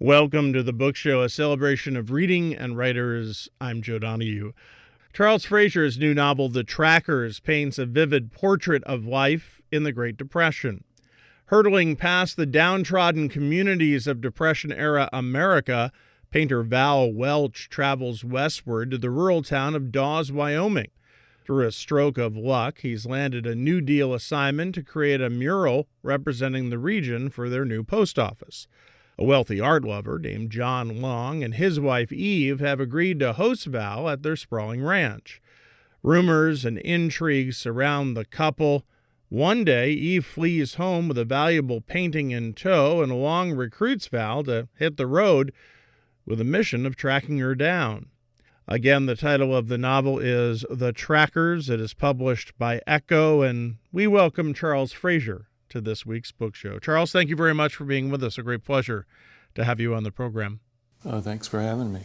Welcome to the Book Show, a celebration of reading and writers. I'm Joe Donahue. Charles Frazier's new novel, The Trackers, paints a vivid portrait of life in the Great Depression. Hurtling past the downtrodden communities of Depression-era America, painter Val Welch travels westward to the rural town of Dawes, Wyoming. Through a stroke of luck, he's landed a New Deal assignment to create a mural representing the region for their new post office. A wealthy art lover named John Long and his wife Eve have agreed to host Val at their sprawling ranch. Rumors and intrigues surround the couple. One day, Eve flees home with a valuable painting in tow, and Long recruits Val to hit the road with a mission of tracking her down. Again, the title of the novel is The Trackers. It is published by Echo, and we welcome Charles Frazier to this week's book show. Charles, thank you very much for being with us. A great pleasure to have you on the program. Oh, thanks for having me.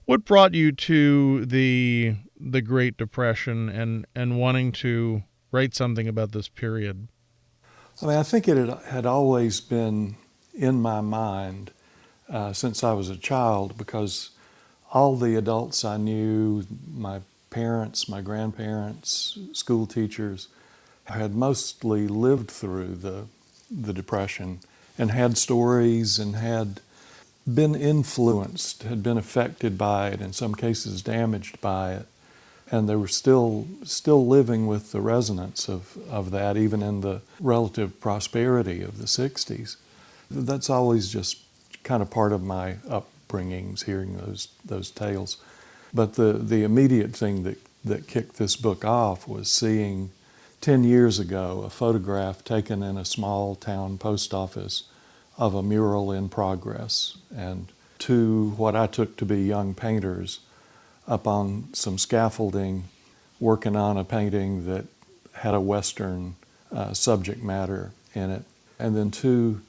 What brought you to the Great Depression and wanting to write something about this period? I think it had always been in my mind since I was a child, because all the adults I knew, my parents, my grandparents, school teachers, had mostly lived through the Depression and had stories and had been influenced, had been affected by it, in some cases damaged by it. And they were still living with the resonance of that, even in the relative prosperity of the 60s. That's always just kind of part of my upbringings, hearing those tales. But the immediate thing that kicked this book off was seeing 10 years ago a photograph taken in a small town post office of a mural in progress, and two what I took to be young painters up on some scaffolding working on a painting that had a Western subject matter in it, and then two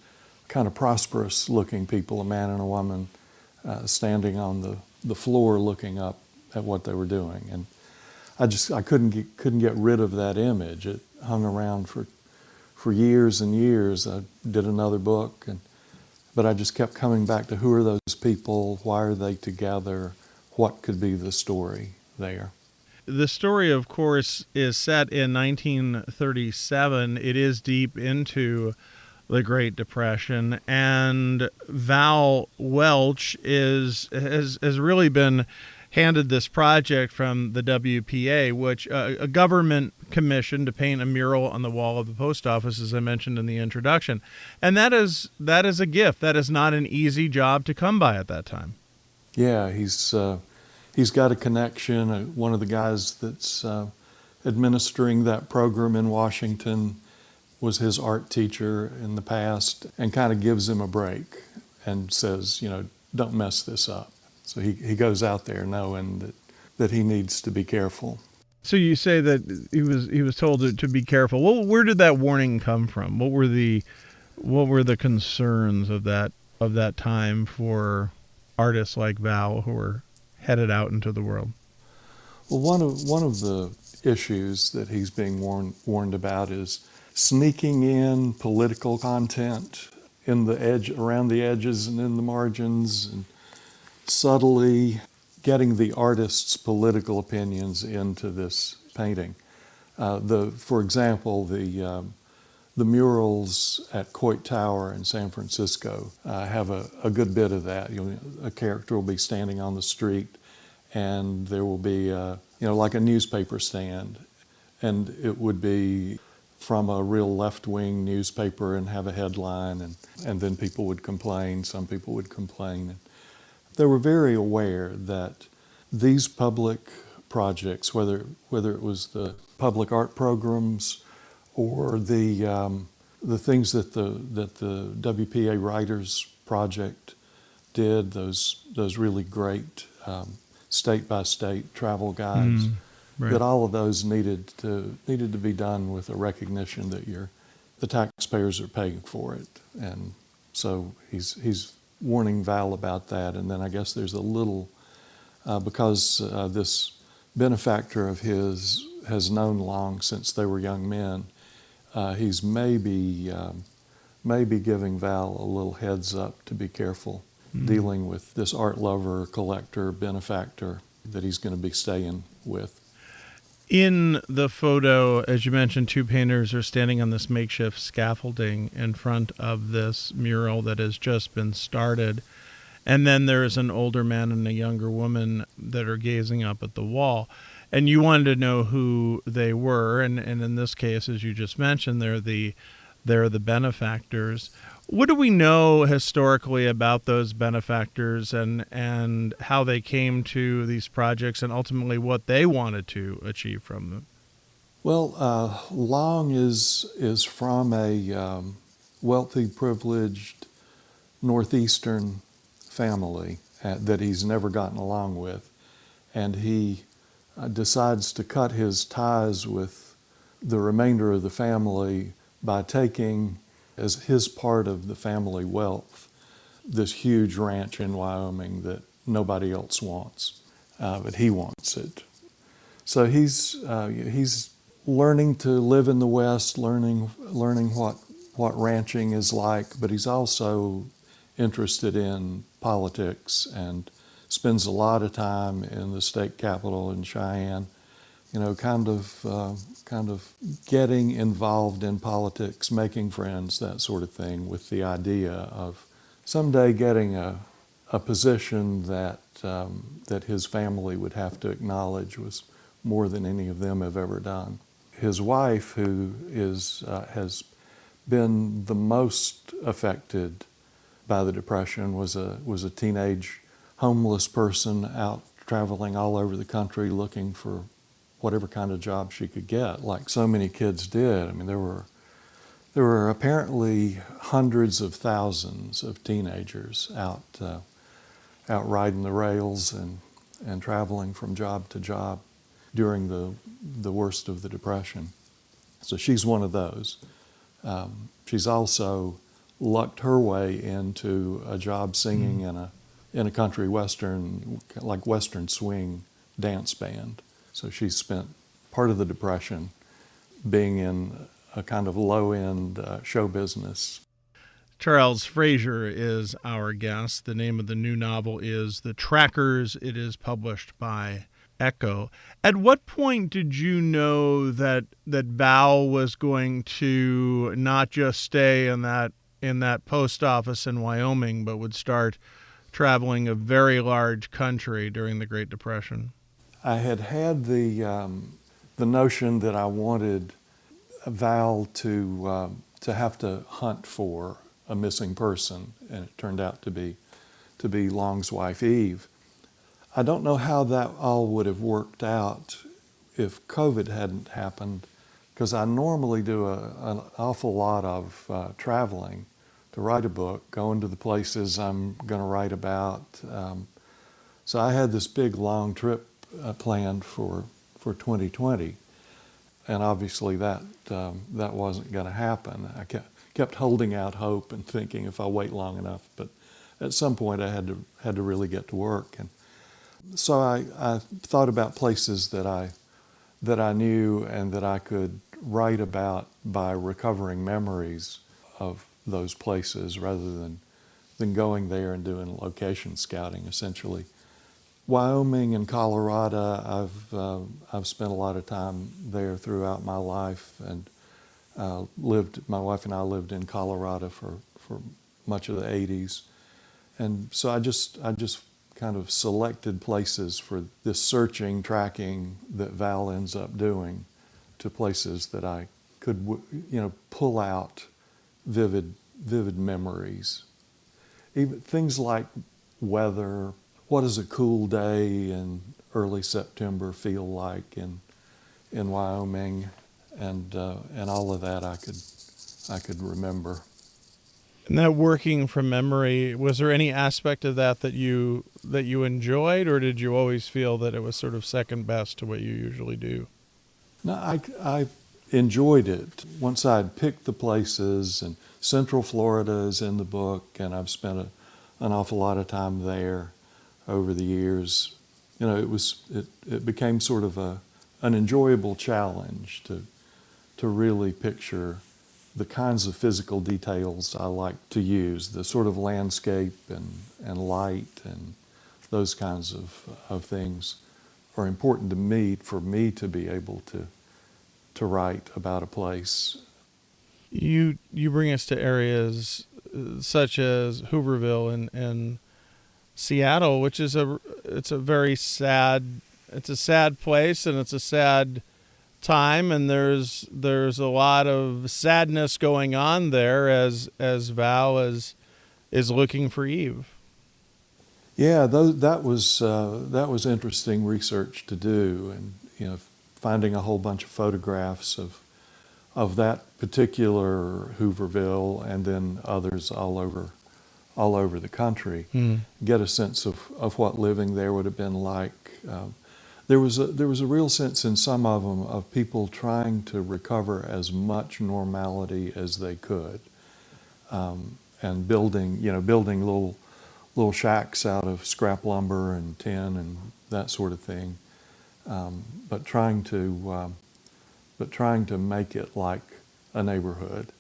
kind of prosperous looking people, a man and a woman, standing on the floor looking up at what they were doing. And I couldn't get rid of that image. It hung around for years and years. I did another book, but I just kept coming back to who are those people, why are they together, what could be the story there. The story, of course, is set in 1937. It is deep into the Great Depression, and Val Welch has really been handed this project from the WPA, which a government commission to paint a mural on the wall of the post office, as I mentioned in the introduction. And that is a gift. That is not an easy job to come by at that time. Yeah, he's got a connection. One of the guys that's administering that program in Washington was his art teacher in the past, and kind of gives him a break and says, don't mess this up. So he goes out there knowing that he needs to be careful. So you say that he was told to be careful. Well, where did that warning come from? What were the concerns of that time for artists like Val who were headed out into the world? Well, one of the issues that he's being warned about is sneaking in political content around the edges and in the margins, and subtly getting the artist's political opinions into this painting. For example, the murals at Coit Tower in San Francisco have a good bit of that. A character will be standing on the street, and there will be like a newspaper stand, and it would be from a real left-wing newspaper and have a headline, and then people would complain. Some people would complain. They were very aware that these public projects, whether it was the public art programs or the things that the WPA Writers Project did, those really great state-by-state travel guides, right. That all of those needed to be done with a recognition that the taxpayers are paying for it, and so he's warning Val about that. And then I guess there's a little, because this benefactor of his has known Long since they were young men, he's maybe giving Val a little heads up to be careful dealing with this art lover, collector, benefactor that he's going to be staying with. In the photo, as you mentioned, two painters are standing on this makeshift scaffolding in front of this mural that has just been started. And then there is an older man and a younger woman that are gazing up at the wall. And you wanted to know who they were. And in this case, as you just mentioned, they're the benefactors. What do we know historically about those benefactors and how they came to these projects and ultimately what they wanted to achieve from them? Well, Long is from a wealthy, privileged Northeastern family that he's never gotten along with. And he decides to cut his ties with the remainder of the family by taking as his part of the family wealth this huge ranch in Wyoming that nobody else wants, but he wants it. So he's learning to live in the West, learning what ranching is like, but he's also interested in politics and spends a lot of time in the state capitol in Cheyenne, kind of getting involved in politics, making friends, that sort of thing, with the idea of someday getting a position that that his family would have to acknowledge was more than any of them have ever done. His wife, who has been the most affected by the Depression, was a teenage homeless person out traveling all over the country looking for whatever kind of job she could get, like so many kids did. I mean, there were apparently hundreds of thousands of teenagers out riding the rails and traveling from job to job during the worst of the Depression. So she's one of those. She's also lucked her way into a job singing in a country western, like western swing dance band. So she spent part of the Depression being in a kind of low-end show business. Charles Frazier is our guest. The name of the new novel is The Trackers. It is published by Echo. At what point did you know that Val was going to not just stay in that post office in Wyoming, but would start traveling a very large country during the Great Depression? I had the notion that I wanted Val to have to hunt for a missing person, and it turned out to be Long's wife Eve. I don't know how that all would have worked out if COVID hadn't happened, because I normally do an awful lot of traveling to write a book, going to the places I'm going to write about. So I had this big long trip planned for 2020, and obviously that wasn't going to happen. I kept holding out hope and thinking if I wait long enough, but at some point I had to really get to work. And so I thought about places that I knew and that I could write about by recovering memories of those places rather than going there and doing location scouting, essentially. Wyoming and Colorado, I've spent a lot of time there throughout my life, and my wife and I lived in Colorado for much of the 80s. And so I just kind of selected places for this searching, tracking that Val ends up doing, to places that I could, pull out vivid memories. Even things like weather. What does a cool day in early September feel like in Wyoming, and all of that I could remember. And that working from memory, was there any aspect of that you enjoyed, or did you always feel that it was sort of second best to what you usually do? No, I enjoyed it. Once I'd picked the places, and Central Florida is in the book, and I've spent an awful lot of time there over the years. It became sort of an enjoyable challenge to really picture the kinds of physical details I like to use, the sort of landscape and light and those kinds of things are important to me for me to be able to write about a place. You bring us to areas such as Hooverville and Seattle, which is it's a very sad, it's a sad place, and it's a sad time, and there's a lot of sadness going on there as Val is looking for Eve. Yeah, that was interesting research to do, and finding a whole bunch of photographs of that particular Hooverville, and then others all over the country. Get a sense of what living there would have been like. There was a real sense in some of them of people trying to recover as much normality as they could, and building little shacks out of scrap lumber and tin and that sort of thing, but trying to make it like a neighborhood.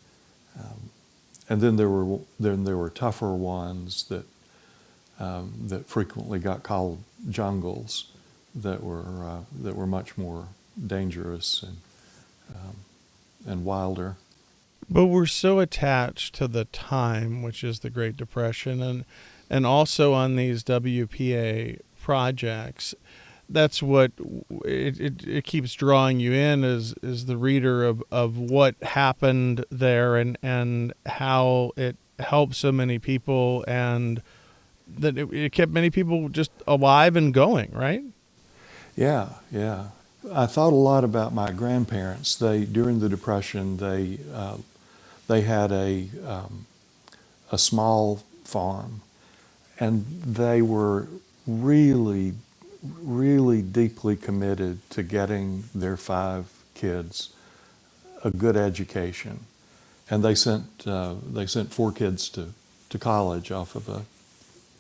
And then there were tougher ones that frequently got called jungles, that were much more dangerous and wilder. But we're so attached to the time, which is the Great Depression, and also on these WPA projects. That's what it keeps drawing you in is the reader of what happened there and how it helped so many people, and that it kept many people just alive and going, right? Yeah. I thought a lot about my grandparents. During the Depression, they had a small farm, and they were really, really deeply committed to getting their 5 kids a good education, and they sent 4 kids to college off of a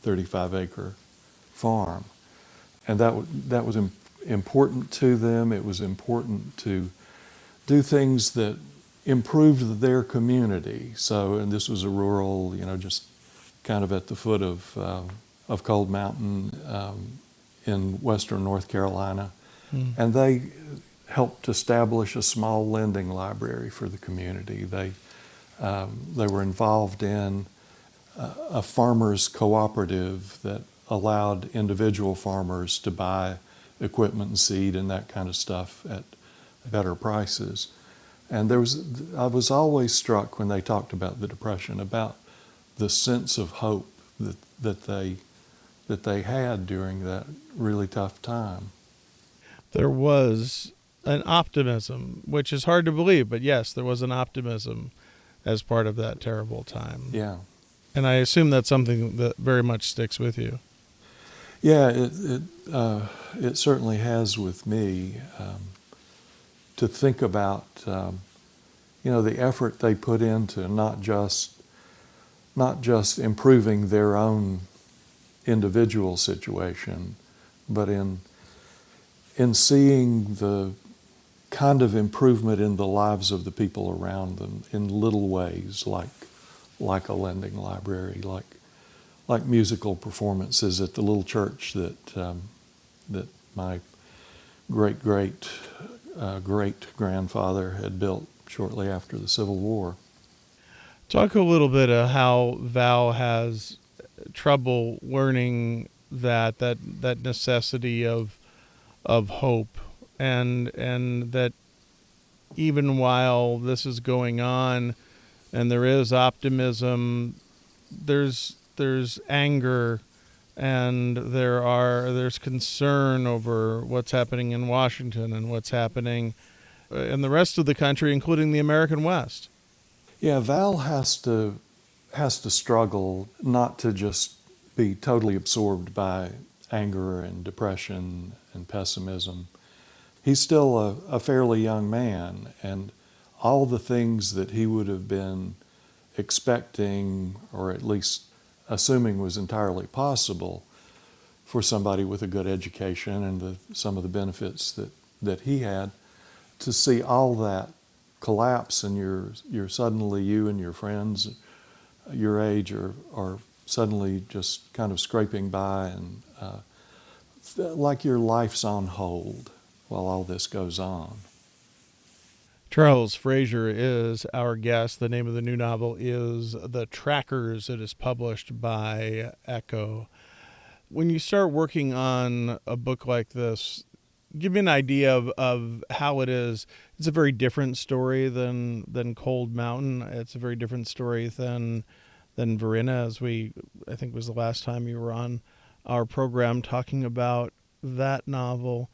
35-acre farm, and that was important to them. It was important to do things that improved their community. So, and this was a rural, just kind of at the foot of Cold Mountain in western North Carolina. And they helped establish a small lending library for the community. They were involved in a farmers cooperative that allowed individual farmers to buy equipment and seed and that kind of stuff at better prices. And I was always struck when they talked about the Depression, about the sense of hope that they had during that really tough time. There was an optimism, which is hard to believe, but yes, there was an optimism as part of that terrible time. Yeah. And I assume that's something that very much sticks with you. Yeah, it certainly has with me, to think about the effort they put into not just improving their own individual situation, but in seeing the kind of improvement in the lives of the people around them in little ways, like a lending library, like musical performances at the little church that my great grandfather had built shortly after the Civil War. Talk a little bit of how Val has trouble learning that necessity of hope, and that even while this is going on and there is optimism, there's anger, and there's concern over what's happening in Washington and what's happening in the rest of the country, including the American West. Yeah, Val has to struggle not to just be totally absorbed by anger and depression and pessimism. He's still a fairly young man, and all the things that he would have been expecting, or at least assuming was entirely possible for somebody with a good education and some of the benefits that he had, to see all that collapse, and you're suddenly, you and your friends your age are suddenly just kind of scraping by, and like your life's on hold while all this goes on. Charles Frazier is our guest. The name of the new novel is The Trackers. It is published by Echo. When you start working on a book like this, give me an idea of how it is. It's a very different story than Cold Mountain. It's a very different story than Verena, as I think was the last time you were on our program talking about that novel.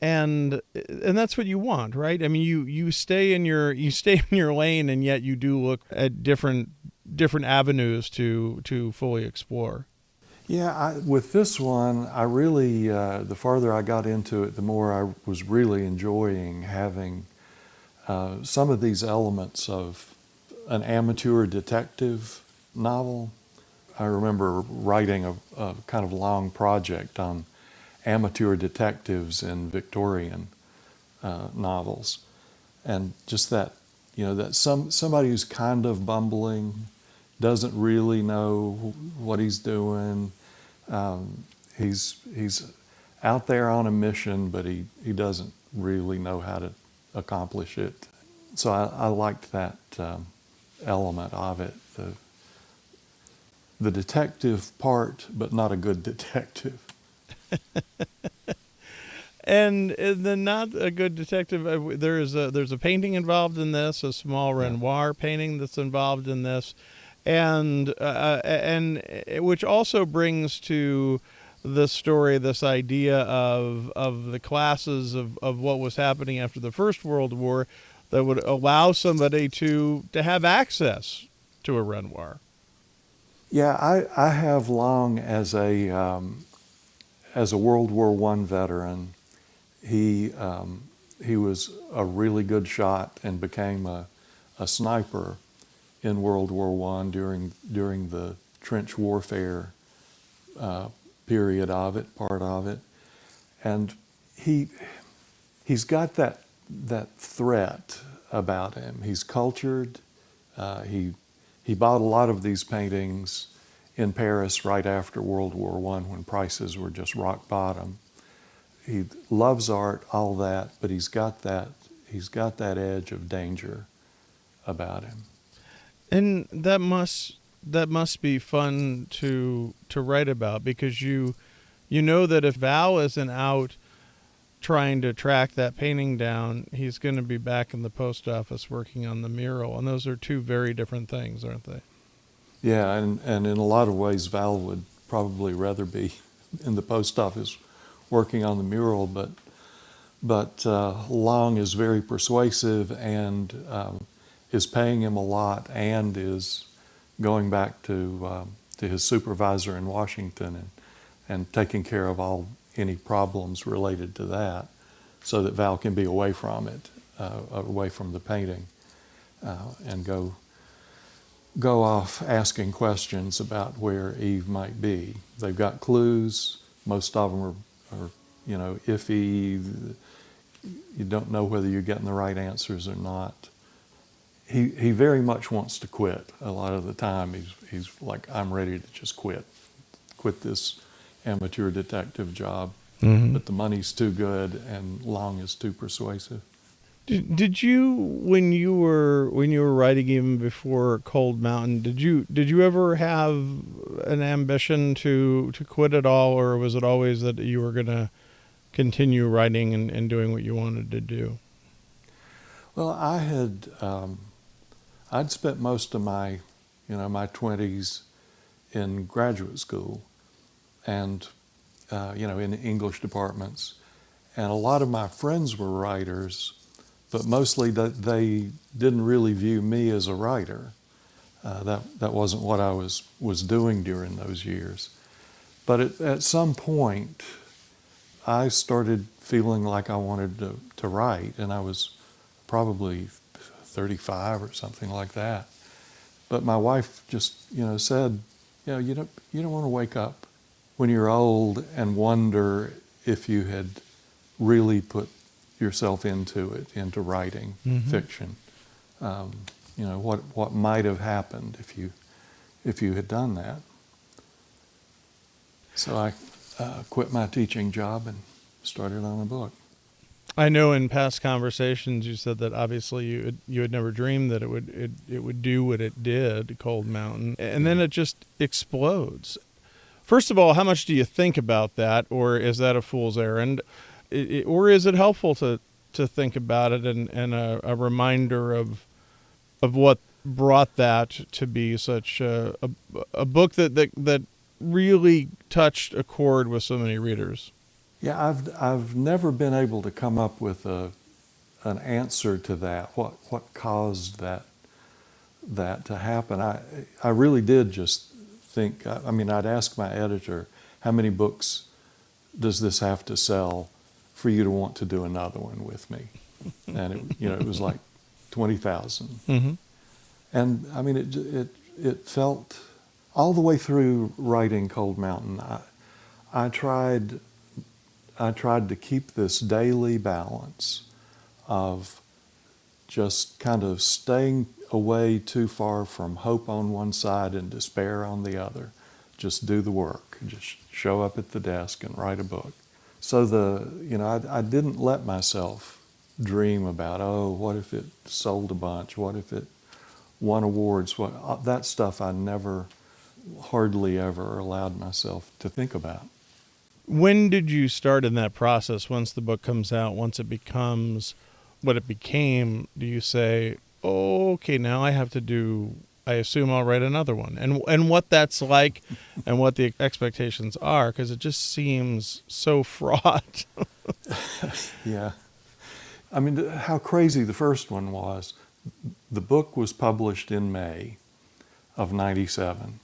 And that's what you want, right? I mean, you stay in your lane, and yet you do look at different avenues to fully explore. Yeah, with this one, I really, the farther I got into it, the more I was really enjoying having some of these elements of an amateur detective novel. I remember writing a kind of long project on amateur detectives in Victorian novels, and just that, that somebody who's kind of bumbling, doesn't really know what he's doing. He's out there on a mission, but he doesn't really know how to accomplish it. So I liked that element of it, the detective part, but not a good detective. And then not a good detective. There's a painting involved in this, a small Yeah. Renoir painting that's involved in this, and which also brings to the story this idea of the classes of what was happening after the First World War that would allow somebody to have access to a Renoir. Yeah, I have long as a World War I veteran. He he was a really good shot and became a sniper in World War I during the trench warfare uh, period of it, part of it, and he he's got that threat about him. He's cultured. He bought a lot of these paintings in Paris right after World War I when prices were just rock bottom. He loves art, all that, but he's got that edge of danger about him. And that must be fun to write about, because you know that if Val isn't out trying to track that painting down, he's going to be back in the post office working on the mural, and those are two very different things, aren't they? Yeah, and in a lot of ways, Val would probably rather be in the post office working on the mural, but Long is very persuasive and is paying him a lot, and is going back to his supervisor in Washington and taking care of any problems related to that, so that Val can be away from it, away from the painting, and go off asking questions about where Eve might be. They've got clues. Most of them are iffy. You don't know whether you're getting the right answers or not. He very much wants to quit. A lot of the time he's like, I'm ready to just quit this amateur detective job. Mm-hmm. But the money's too good and Long is too persuasive. Did you, when you were writing even before Cold Mountain, did you ever have an ambition to quit it all, or was it always that you were going to continue writing and doing what you wanted to do? Well, I'd spent most of my 20s in graduate school, and in English departments, and a lot of my friends were writers, but mostly that they didn't really view me as a writer. That wasn't what I was doing during those years. But at some point, I started feeling like I wanted to write, and I was probably 35 or something like that. But my wife just said, you don't want to wake up when you're old and wonder if you had really put yourself into writing Mm-hmm. fiction. what might have happened if you had done that. So I quit my teaching job and started on a book. I know in past conversations you said that obviously you had never dreamed that it would do what it did, Cold Mountain, and then it just explodes. First of all, how much do you think about that, or is that a fool's errand, or is it helpful to think about it and a reminder of what brought that to be such a book that really touched a chord with so many readers? Yeah, I've never been able to come up with an answer to that. What caused that to happen? I really did just think. I mean, I'd ask my editor, how many books does this have to sell for you to want to do another one with me? And it was like 20,000. Mm-hmm. And I mean, it felt all the way through writing Cold Mountain. I tried to keep this daily balance of just kind of staying away too far from hope on one side and despair on the other. Just do the work. Just show up at the desk and write a book. So I didn't let myself dream about, oh, what if it sold a bunch? What if it won awards? That stuff I never, hardly ever allowed myself to think about. When did you start in that process? Once the book comes out, once it becomes what it became, do you say, oh, okay, now I have to do, I assume I'll write another one? And what that's like and what the expectations are, because it just seems so fraught. Yeah. I mean, how crazy the first one was. The book was published in May of '97,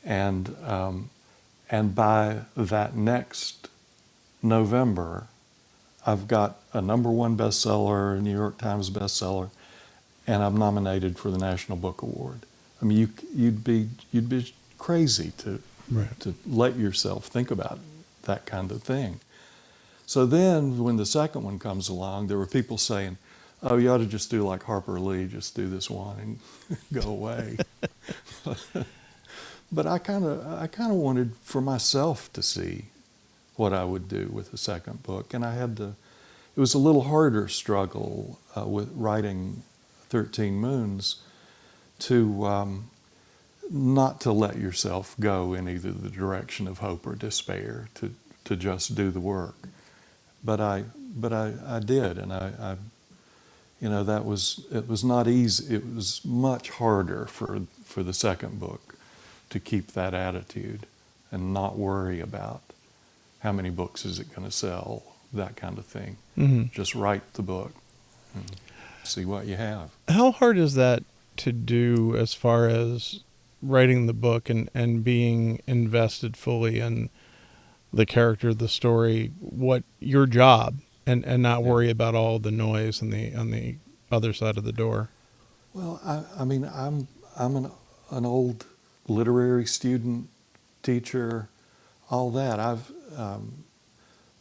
and by that next November, I've got a #1 bestseller, New York Times bestseller, and I'm nominated for the National Book Award. I mean, you'd be crazy to let yourself think about that kind of thing. So then, when the second one comes along, there were people saying, "Oh, you ought to just do like Harper Lee, just do this one and go away." But I kind of wanted for myself to see what I would do with the second book, and I had to. It was a little harder struggle with writing 13 Moons to not to let yourself go in either the direction of hope or despair, to just do the work. But I did, and it was not easy. It was much harder for the second book to keep that attitude and not worry about how many books is it going to sell, that kind of thing. Mm-hmm. Just write the book and see what you have. How hard is that to do as far as writing the book and being invested fully in the character, the story, what your job, and not worry about all the noise on the other side of the door? Well, I mean, I'm an old literary student, teacher, all that. I've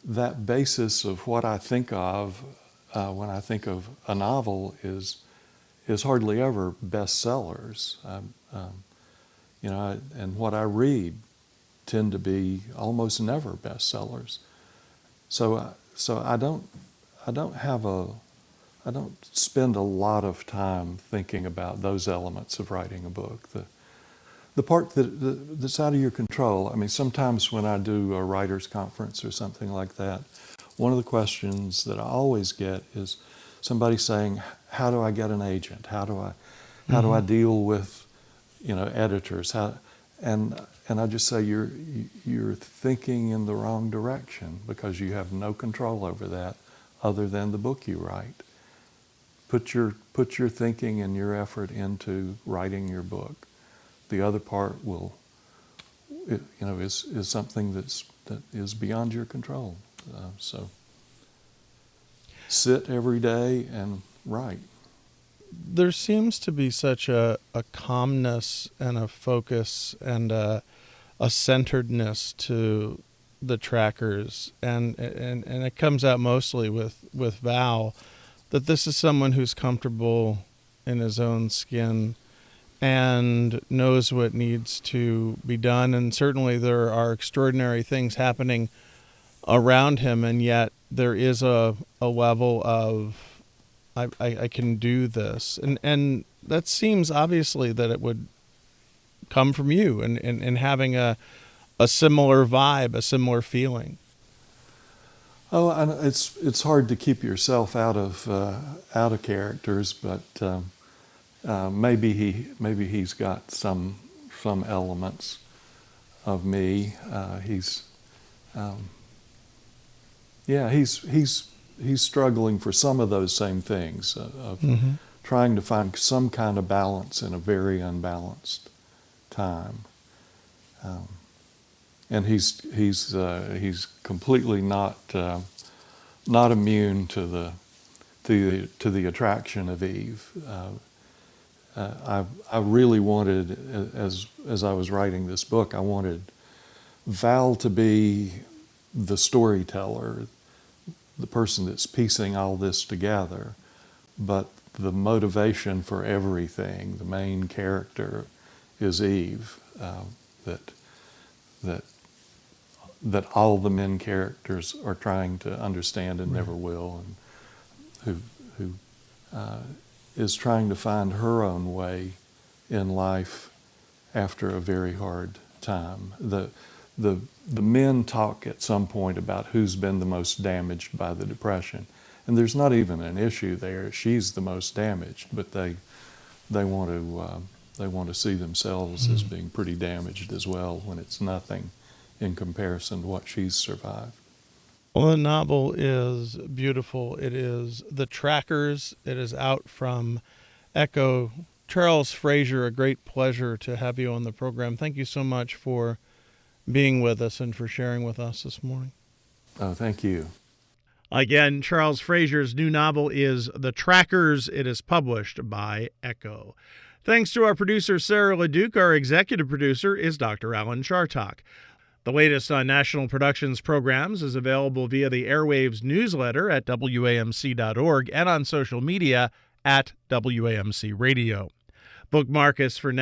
that basis of what I think of when I think of a novel is hardly ever bestsellers. And what I read tend to be almost never bestsellers. So I don't spend a lot of time thinking about those elements of writing a book. The part that's out of your control. I mean, sometimes when I do a writer's conference or something like that, one of the questions that I always get is somebody saying, "How do I get an agent? How do I deal with, editors? And I just say you're thinking in the wrong direction because you have no control over that other than the book you write. Put your thinking and your effort into writing your book. The other part is something that is beyond your control. So sit every day and write." There seems to be such a calmness and a focus and a centeredness to the trackers, and it comes out mostly with Val, that this is someone who's comfortable in his own skin and knows what needs to be done. And certainly there are extraordinary things happening around him, and yet there is a level of I can do this. And that seems obviously that it would come from you and having a similar vibe, a similar feeling. Oh, and it's hard to keep yourself out of characters, but maybe he's got some elements of me. He's struggling for some of those same things of trying to find some kind of balance in a very unbalanced time. And he's completely not immune to the attraction of Eve. I really wanted, as I was writing this book, I wanted Val to be the storyteller, the person that's piecing all this together, but the motivation for everything, the main character, is Eve. That all the men characters are trying to understand and never will, and who is trying to find her own way in life after a very hard time. The men talk at some point about who's been the most damaged by the Depression, and there's not even an issue there. She's the most damaged, but they want to see themselves as being pretty damaged as well, when it's nothing in comparison to what she's survived. Well, the novel is beautiful. It is The Trackers. It is out from Echo. Charles Frazier, a great pleasure to have you on the program. Thank you so much for being with us and for sharing with us this morning. Oh, thank you. Again, Charles Frazier's new novel is The Trackers. It is published by Echo. Thanks to our producer, Sarah LeDuc. Our executive producer is Dr. Alan Chartok. The latest on National Productions programs is available via the Airwaves newsletter at WAMC.org and on social media at WAMC Radio. Bookmark us for